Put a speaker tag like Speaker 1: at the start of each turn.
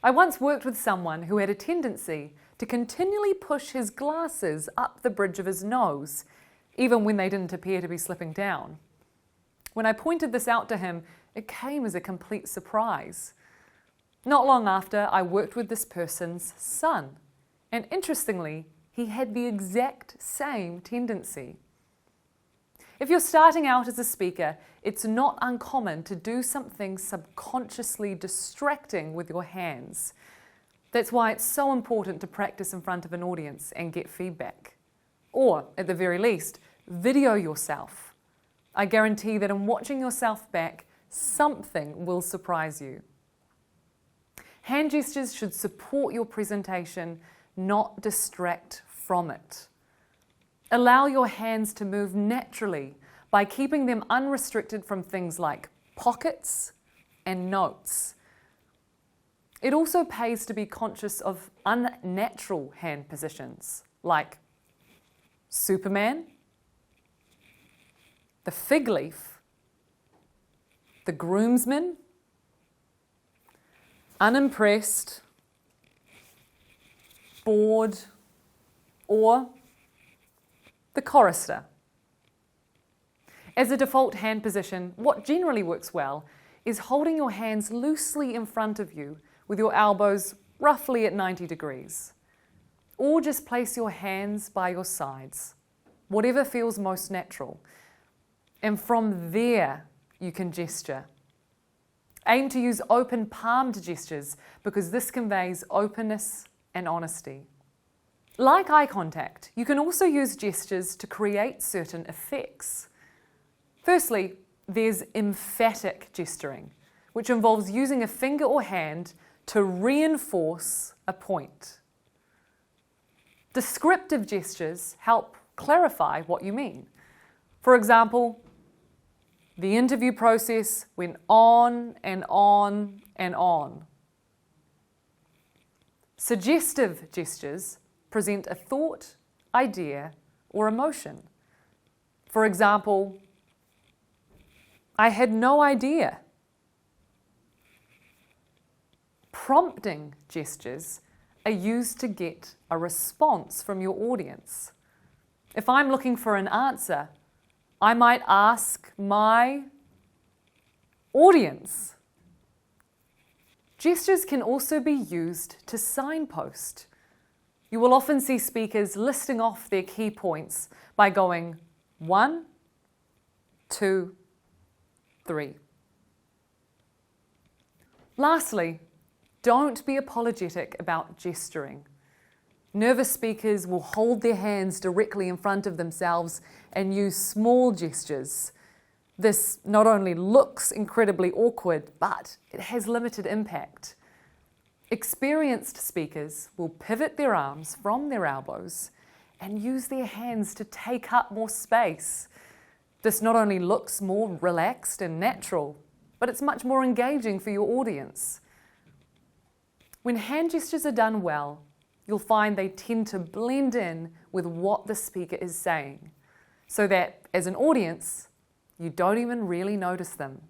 Speaker 1: I once worked with someone who had a tendency to continually push his glasses up the bridge of his nose, even when they didn't appear to be slipping down. When I pointed this out to him, it came as a complete surprise. Not long after, I worked with this person's son, and interestingly, he had the exact same tendency. If you're starting out as a speaker, it's not uncommon to do something subconsciously distracting with your hands. That's why it's so important to practice in front of an audience and get feedback. Or, at the very least, video yourself. I guarantee that in watching yourself back, something will surprise you. Hand gestures should support your presentation, not distract from it. Allow your hands to move naturally by keeping them unrestricted from things like pockets and notes. It also pays to be conscious of unnatural hand positions like Superman, the fig leaf, the groomsman, unimpressed, bored, or the chorister. As a default hand position, what generally works well is holding your hands loosely in front of you with your elbows roughly at 90 degrees. Or just place your hands by your sides, whatever feels most natural. And from there, you can gesture. Aim to use open palmed gestures because this conveys openness and honesty. Like eye contact, you can also use gestures to create certain effects. Firstly, there's emphatic gesturing, which involves using a finger or hand to reinforce a point. Descriptive gestures help clarify what you mean. For example, the interview process went on and on and on. Suggestive gestures present a thought, idea, or emotion. For example, I had no idea. Prompting gestures are used to get a response from your audience. If I'm looking for an answer, I might ask my audience. Gestures can also be used to signpost. You will often see speakers listing off their key points by going 1, 2, 3. Lastly, don't be apologetic about gesturing. Nervous speakers will hold their hands directly in front of themselves and use small gestures. This not only looks incredibly awkward, but it has limited impact. Experienced speakers will pivot their arms from their elbows and use their hands to take up more space. This not only looks more relaxed and natural, but it's much more engaging for your audience. When hand gestures are done well, you'll find they tend to blend in with what the speaker is saying, so that as an audience, you don't even really notice them.